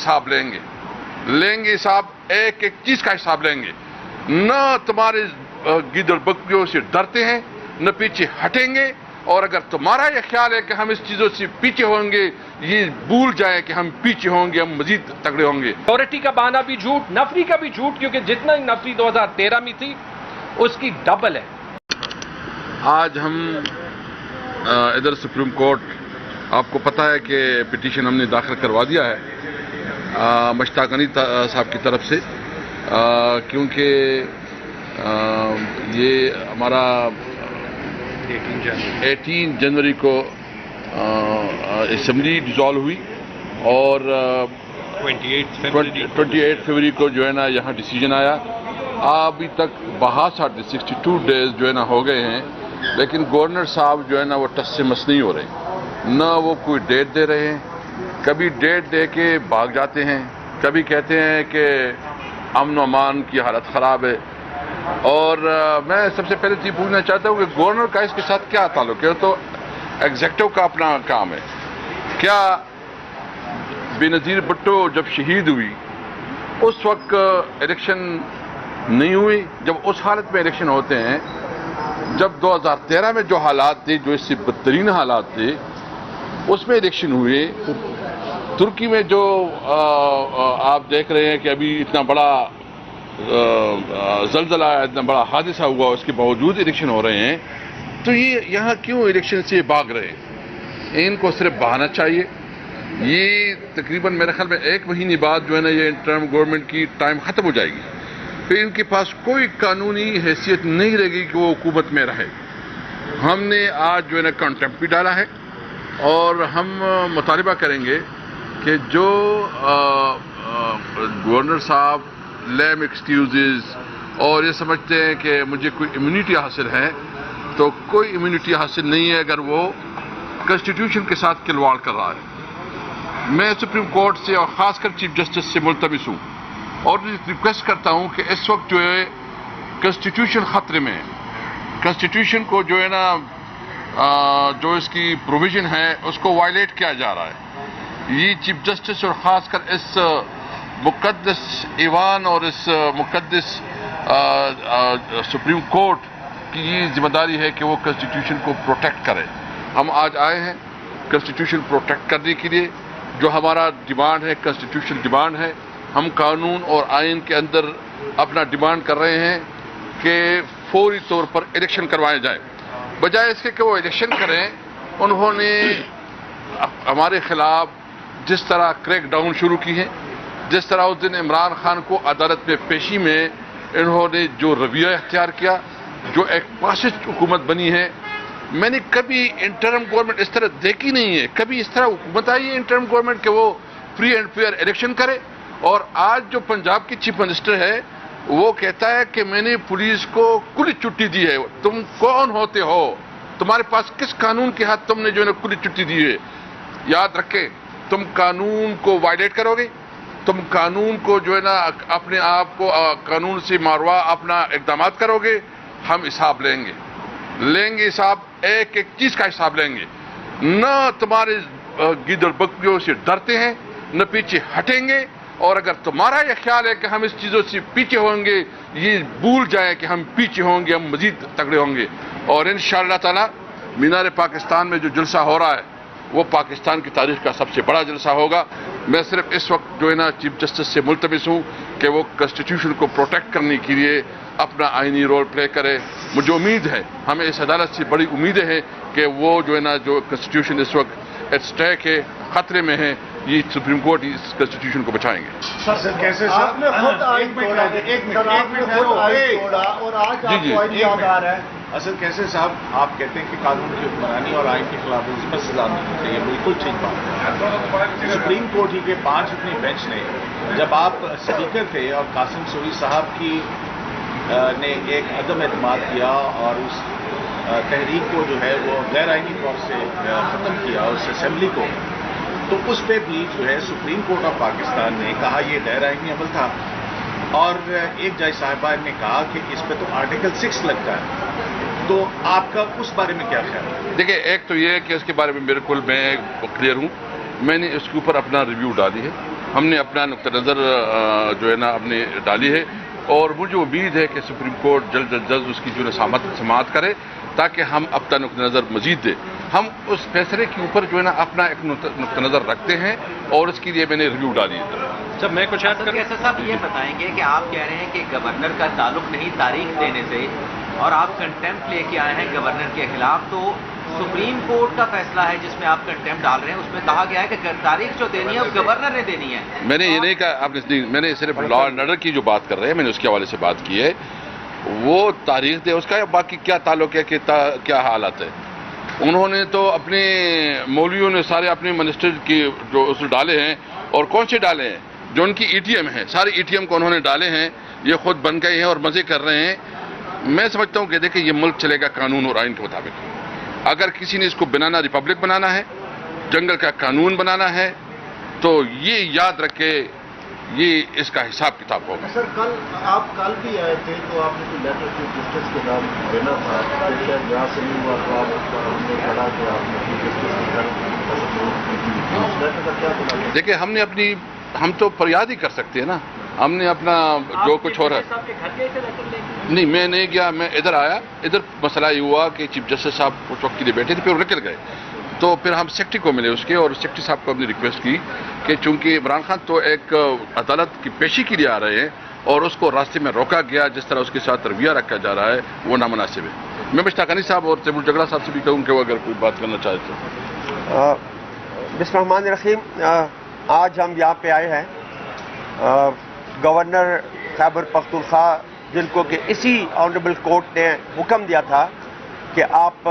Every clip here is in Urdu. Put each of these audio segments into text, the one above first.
حساب لیں گے حساب، ایک ایک چیز کا حساب لیں گے. نہ تمہارے گدڑ بکریوں سے ڈرتے ہیں، نہ پیچھے ہٹیں گے. اور اگر تمہارا یہ خیال ہے کہ ہم اس چیزوں سے پیچھے ہوں گے، یہ بھول جائیں کہ ہم پیچھے ہوں گے، ہم مزید تگڑے ہوں گے. اتھارٹی کا بہانہ بھی جھوٹ، نفری کا بھی جھوٹ، کیونکہ جتنا ہی نفری 2013 میں تھی اس کی ڈبل ہے. آج ہم ادھر سپریم کورٹ، آپ کو پتہ ہے کہ پٹیشن ہم نے داخل کروا دیا ہے مشتاق علی صاحب کی طرف سے، کیونکہ یہ ہمارا 18 جنوری کو اسمبلی ڈیزالو ہوئی اور 28 فروری کو جو ہے نا یہاں ڈیسیجن آیا. ابھی تک بہت سارے 62 ڈیز جو ہے نا ہو گئے ہیں، لیکن گورنر صاحب جو ہے نا وہ ٹس سے مس نہیں ہو رہے. نہ وہ کوئی ڈیٹ دے رہے ہیں، کبھی ڈیٹ دے کے بھاگ جاتے ہیں، کبھی کہتے ہیں کہ امن و امان کی حالت خراب ہے. اور میں سب سے پہلے یہ پوچھنا چاہتا ہوں کہ گورنر کا اس کے ساتھ کیا تعلق ہے؟ تو ایگزیکٹو کا اپنا کام ہے. کیا بے نظیر بھٹو جب شہید ہوئی اس وقت الیکشن نہیں ہوئی؟ جب اس حالت میں الیکشن ہوتے ہیں، جب 2013 میں جو حالات تھے، جو اس سے بدترین حالات تھے، اس میں الیکشن ہوئے. ترکی میں جو آپ دیکھ رہے ہیں کہ ابھی اتنا بڑا زلزلہ، اتنا بڑا حادثہ ہوا، اس کے باوجود الیکشن ہو رہے ہیں. تو یہ یہاں کیوں الیکشن سے بھاگ رہے ہیں؟ ان کو صرف بہانا چاہیے. یہ تقریباً میرے خیال میں 1 مہینے بعد جو ہے نا یہ انٹرم گورنمنٹ کی ٹائم ختم ہو جائے گی. پھر ان کے پاس کوئی قانونی حیثیت نہیں رہے گی کہ وہ حکومت میں رہے. ہم نے آج جو ہے نا کنٹمپٹ بھی ڈالا ہے اور ہم مطالبہ کریں گے کہ جو گورنر صاحب لیم ایکسکیوزز اور یہ سمجھتے ہیں کہ مجھے کوئی امیونٹی حاصل ہے، تو کوئی امیونٹی حاصل نہیں ہے اگر وہ کنسٹیٹیوشن کے ساتھ کھلواڑ کر رہا ہے. میں سپریم کورٹ سے اور خاص کر چیف جسٹس سے ملتمس ہوں اور ریکویسٹ کرتا ہوں کہ اس وقت جو ہے کنسٹیٹیوشن خطرے میں ہے. کنسٹیٹیوشن کو جو ہے نا جو اس کی پروویژن ہے اس کو وائلیٹ کیا جا رہا ہے. یہ چیف جسٹس اور خاص کر اس مقدس ایوان اور اس مقدس سپریم کورٹ کی یہ ذمہ داری ہے کہ وہ کنسٹیٹیوشن کو پروٹیکٹ کرے. ہم آج آئے ہیں کنسٹیٹیوشن پروٹیکٹ کرنے کے لیے. جو ہمارا ڈیمانڈ ہے، کنسٹیٹیوشن ڈیمانڈ ہے. ہم قانون اور آئین کے اندر اپنا ڈیمانڈ کر رہے ہیں کہ فوری طور پر الیکشن کروائے جائیں. بجائے اس کے کہ وہ الیکشن کریں، انہوں نے ہمارے خلاف جس طرح کریک ڈاؤن شروع کی ہے، جس طرح اس دن عمران خان کو عدالت میں پیشی میں انہوں نے جو رویہ اختیار کیا، جو ایک فاسسٹ حکومت بنی ہے. میں نے کبھی انٹرم گورنمنٹ اس طرح دیکھی نہیں ہے. کبھی اس طرح حکومت آئی ہے انٹرم گورنمنٹ کہ وہ فری اینڈ فیئر الیکشن کرے. اور آج جو پنجاب کی چیف منسٹر ہے وہ کہتا ہے کہ میں نے پولیس کو کھلی چھٹی دی ہے. تم کون ہوتے ہو؟ تمہارے پاس کس قانون کے ہاتھ تم نے جو ہے نا کھلی چھٹی دی ہے؟ یاد رکھیں، تم قانون کو وائلیٹ کرو گے، تم قانون کو جو ہے نا اپنے آپ کو قانون سے ماروا اپنا اقدامات کرو گے. ہم حساب لیں گے حساب، ایک ایک چیز کا حساب لیں گے. نہ تمہارے گدڑ بکریوں سے ڈرتے ہیں، نہ پیچھے ہٹیں گے. اور اگر تمہارا یہ خیال ہے کہ ہم اس چیزوں سے پیچھے ہوں گے، یہ بھول جائیں کہ ہم پیچھے ہوں گے، ہم مزید تگڑے ہوں گے. اور انشاءاللہ تعالی مینار پاکستان میں جو جلسہ ہو رہا ہے وہ پاکستان کی تاریخ کا سب سے بڑا جلسہ ہوگا. میں صرف اس وقت جو ہے نا چیف جسٹس سے ملتمس ہوں کہ وہ کنسٹیٹیوشن کو پروٹیکٹ کرنے کے لیے اپنا آئینی رول پلے کرے. مجھے امید ہے، ہمیں اس عدالت سے بڑی امیدیں ہیں کہ وہ جو ہے نا جو کنسٹیٹیوشن اس وقت ایٹ اسٹیک ہے، خطرے میں ہے، یہ سپریم کورٹ اس کنسٹیٹیوشن کو بچائیں گے. سر کیسے آپ نے خود آئین توڑا اور آج آپ کو آئین یاد آ رہا ہے؟ اصل کیسے صاحب، آپ کہتے ہیں کہ قانون کی حکمرانی اور آئین کی خلاف ورزی پر سزا ملنی چاہیے، بالکل ٹھیک بات ہے. سپریم کورٹ ہی کے 5 رکنی بینچ نے جب آپ اسپیکر تھے اور قاسم سوری صاحب کی نے ایک عدم اعتماد کیا اور اس تحریک کو جو ہے وہ غیر آئینی طور سے ختم کیا اس اسمبلی کو، تو اس پہ بھی جو ہے سپریم کورٹ آف پاکستان نے کہا یہ غیر آئینی عمل تھا. اور ایک جج صاحبہ نے کہا کہ اس پہ تو آرٹیکل 6 لگتا ہے. تو آپ کا اس بارے میں کیا خیال ہے؟ دیکھیں، ایک تو یہ ہے کہ اس کے بارے میں بالکل میں کلیئر ہوں. میں نے اس کے اوپر اپنا ریویو ڈالی ہے ہم نے اپنا نقطہ نظر جو ہے نا اپنے ڈالی ہے، اور مجھے امید ہے کہ سپریم کورٹ جلد از جلد اس کی جو ہے سماعت کرے تاکہ ہم اپنا نقطہ نظر مزید دیں. ہم اس فیصلے کے اوپر جو ہے نا اپنا ایک نقطہ نظر رکھتے ہیں اور اس کے لیے میں نے ریویو ڈالی ہے. جب میں کچھ اسد کیسر صاحب یہ بتائیں گے کہ آپ کہہ رہے ہیں کہ گورنر کا تعلق نہیں تاریخ دینے سے، اور آپ کنٹمپٹ لے کے آئے ہیں گورنر کے خلاف، تو سپریم کورٹ کا فیصلہ ہے جس میں آپ کنٹمپٹ ڈال رہے ہیں، اس میں کہا گیا ہے کہ تاریخ جو دینی ہے وہ گورنر نے دینی ہے. میں نے یہ نہیں کہا، آپ نے، میں نے صرف لا اینڈ آرڈر کی جو بات کر رہے ہیں میں نے اس کے حوالے سے بات کی ہے. وہ تاریخ دے اس کا، باقی کیا تعلق ہے کہ کیا حالات ہے. انہوں نے تو اپنے مولویوں نے سارے اپنے منسٹر کی جو اس ڈالے ہیں، اور کون سے ڈالے ہیں؟ جو ان کی ای ٹی ایم ہیں، سارے ای ٹی ایم کو انہوں نے ڈالے ہیں. یہ خود بن گئے ہیں اور مزے کر رہے ہیں. میں سمجھتا ہوں کہ دیکھیں یہ ملک چلے گا قانون اور آئین کے مطابق. اگر کسی نے اس کو بنانا ریپبلک بنانا ہے، جنگل کا قانون بنانا ہے، تو یہ یاد رکھے یہ اس کا حساب کتاب ہوگا. سر آپ کل بھی آئے تھے تو آپ نے کوئی لیٹر چیف جسٹس کے نام دینا تھا، شاید یہاں سے نہیں ہوا تو آپ ہم نے پڑھا کہ آپ نے چیف جسٹس کے لیٹر کا کیا بنا؟ دیکھیں ہم تو فریاد ہی کر سکتے ہیں نا. ہم نے اپنا جو کچھ ہو رہا ہے، نہیں میں نہیں گیا، میں ادھر آیا. ادھر مسئلہ یہ ہوا کہ چیف جسٹس صاحب کچھ وقت کے لیے بیٹھے تھے، پھر وہ نکل گئے. تو پھر ہم سیکٹری کو ملے اس کے، اور سیکٹری صاحب کو ہم نے ریکویسٹ کی کہ چونکہ عمران خان تو ایک عدالت کی پیشی کے لیے آ رہے ہیں اور اس کو راستے میں روکا گیا، جس طرح اس کے ساتھ رویہ رکھا جا رہا ہے وہ نامناسب ہے. میں مشتاق علی صاحب اور تیمور جگڑا صاحب سے بھی کہوں کہ وہ اگر کوئی بات کرنا چاہے تو. بسم اللہ الرحمن الرحیم. آج ہم یہاں پہ آئے ہیں گورنر خیبر پختونخوا، جن کو کہ اسی آنریبل کورٹ نے حکم دیا تھا کہ آپ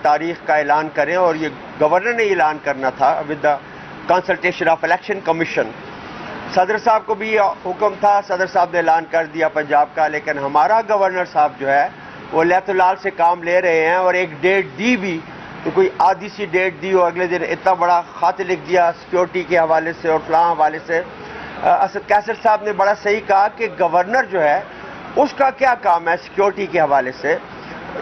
تاریخ کا اعلان کریں، اور یہ گورنر نے اعلان کرنا تھا with the consultation of election commission. صدر صاحب کو بھی حکم تھا، صدر صاحب نے اعلان کر دیا پنجاب کا، لیکن ہمارا گورنر صاحب جو ہے وہ لیت لال سے کام لے رہے ہیں، اور ایک ڈیٹ دی بھی تو کوئی آدھی سی ڈیٹ دی، اور اگلے دن اتنا بڑا خط لکھ دیا سیکیورٹی کے حوالے سے اور فلاں حوالے سے. اسد کیسر صاحب نے بڑا صحیح کہا کہ گورنر جو ہے اس کا کیا کام ہے سیکیورٹی کے حوالے سے.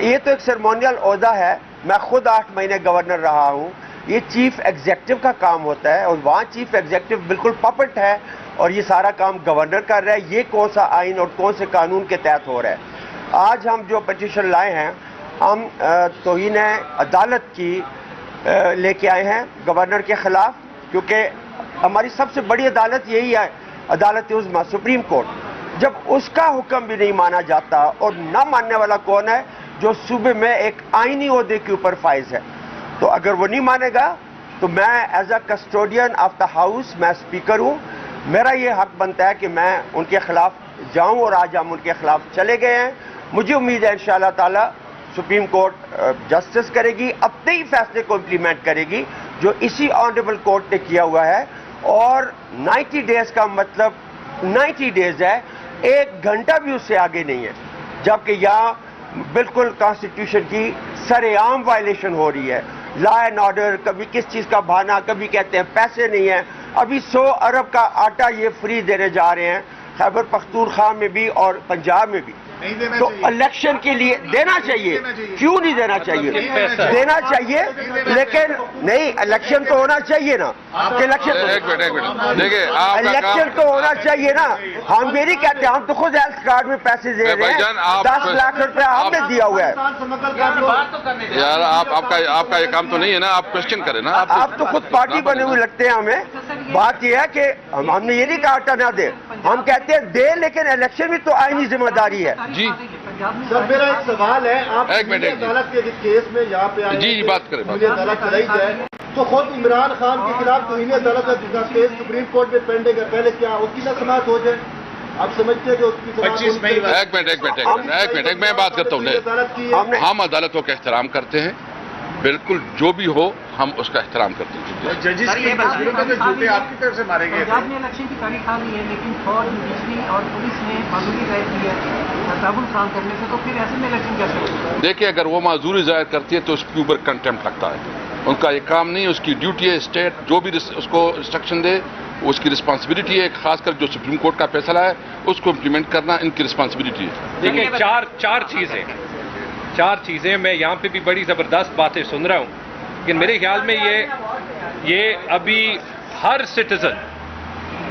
یہ تو ایک سرمونیل عہدہ ہے. میں خود 8 مہینے گورنر رہا ہوں. یہ چیف ایگزیکٹو کا کام ہوتا ہے، اور وہاں چیف ایگزیکٹو بالکل پپٹ ہے، اور یہ سارا کام گورنر کر رہا ہے. یہ کون سا آئین اور کون سے قانون کے تحت ہو رہا ہے؟ آج ہم جو پٹیشن لائے ہیں، ہم توہین عدالت کی لے کے آئے ہیں گورنر کے خلاف، کیونکہ ہماری سب سے بڑی عدالت یہی ہے، عدالت عظمیٰ سپریم کورٹ. جب اس کا حکم بھی نہیں مانا جاتا، اور نہ ماننے والا کون ہے؟ جو صوبے میں ایک آئینی عہدے کے اوپر فائز ہے. تو اگر وہ نہیں مانے گا تو میں as a custodian of the house, میں اسپیکر ہوں، میرا یہ حق بنتا ہے کہ میں ان کے خلاف جاؤں، اور آج ہم ان کے خلاف چلے گئے ہیں. مجھے امید ہے انشاءاللہ تعالی سپریم کورٹ جسٹس کرے گی، اپنے ہی فیصلے کو امپلیمنٹ کرے گی جو اسی آنریبل کورٹ نے کیا ہوا ہے. اور 90 ڈیز کا مطلب 90 ڈیز ہے، 1 گھنٹہ بھی اس سے آگے نہیں ہے. جبکہ یہاں بالکل کانسٹیٹیوشن کی سر عام وائلیشن ہو رہی ہے. لا اینڈ آرڈر، کبھی کس چیز کا بہانہ، کبھی کہتے ہیں پیسے نہیں ہیں. ابھی 100 ارب کا آٹا یہ فری دینے جا رہے ہیں خیبر پختونخوا میں بھی اور پنجاب میں بھی. تو الیکشن کے لیے دینا چاہیے، کیوں نہیں دینا چاہیے؟ دینا چاہیے، لیکن نہیں، الیکشن تو ہونا چاہیے نا. الیکشن تو ہونا چاہیے نا. ہم یہ نہیں کہتے، ہم تو خود ہیلتھ کارڈ میں پیسے دے رہے ہیں، 10 لاکھ روپے ہم نے دیا ہوا ہے. یار آپ کا یہ کام تو نہیں ہے نا، آپ کوشچن کریں نا. آپ تو خود پارٹی بنے ہوئے لگتے ہیں ہمیں. بات یہ ہے کہ ہم نے یہ نہیں کہا آٹا نہ دے، ہم کہتے ہیں دے، لیکن الیکشن بھی تو آئینی ذمہ داری ہے. جی سر میرا ایک سوال ہے، آپ عدالت کے کیس میں یہاں پہ آئے، جی بات کریں. عدالت چلائی جائے تو خود عمران خان کے خلاف توہین عدالت کا کیس سپریم کورٹ میں پینڈنگ ہے، پہلے کیا اس کی نہ سماعت ہو جائے؟ آپ سمجھتے ہیں کہ اس کی ایک منٹ میں بات کرتا ہوں. ہم عدالتوں کا احترام کرتے ہیں، بالکل جو بھی ہو ہم اس کا احترام کرتے ہیں. ججز کی جوتے آپ کی طرف سے مارے گئے پنجاب نے الیکشن کی تاریخ آ گئی ہے، لیکن فوج، بجلی اور پولیس نے معذوری ظاہر کی ہے تعاون خان کرنے سے، تو پھر ایسے میں الیکشن کیسے ہوگا؟ دیکھیں اگر وہ معذوری ظاہر کرتی ہے تو اس کے اوپر کنٹمپٹ لگتا ہے. ان کا یہ کام نہیں، اس کی ڈیوٹی ہے. اسٹیٹ جو بھی اس کو انسٹرکشن دے اس کی رسپانسبلٹی ہے، خاص کر جو سپریم کورٹ کا فیصلہ ہے اس کو امپلیمنٹ کرنا ان کی رسپانسبلٹی ہے. دیکھیں چار چیزیں میں یہاں پہ بھی بڑی زبردست باتیں سن رہا ہوں، لیکن میرے خیال میں یہ ابھی ہر سٹیزن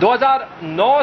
2009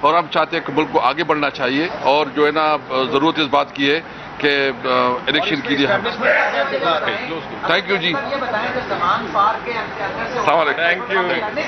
اور ہم چاہتے ہیں کہ ملک کو آگے بڑھنا چاہیے اور جو ہے نا ضرورت اس بات کی ہے کہ الیکشن کے لیے تھینک یو جی یہ بتائیں کہ زمان پارک کے اندر سے السلام علیکم.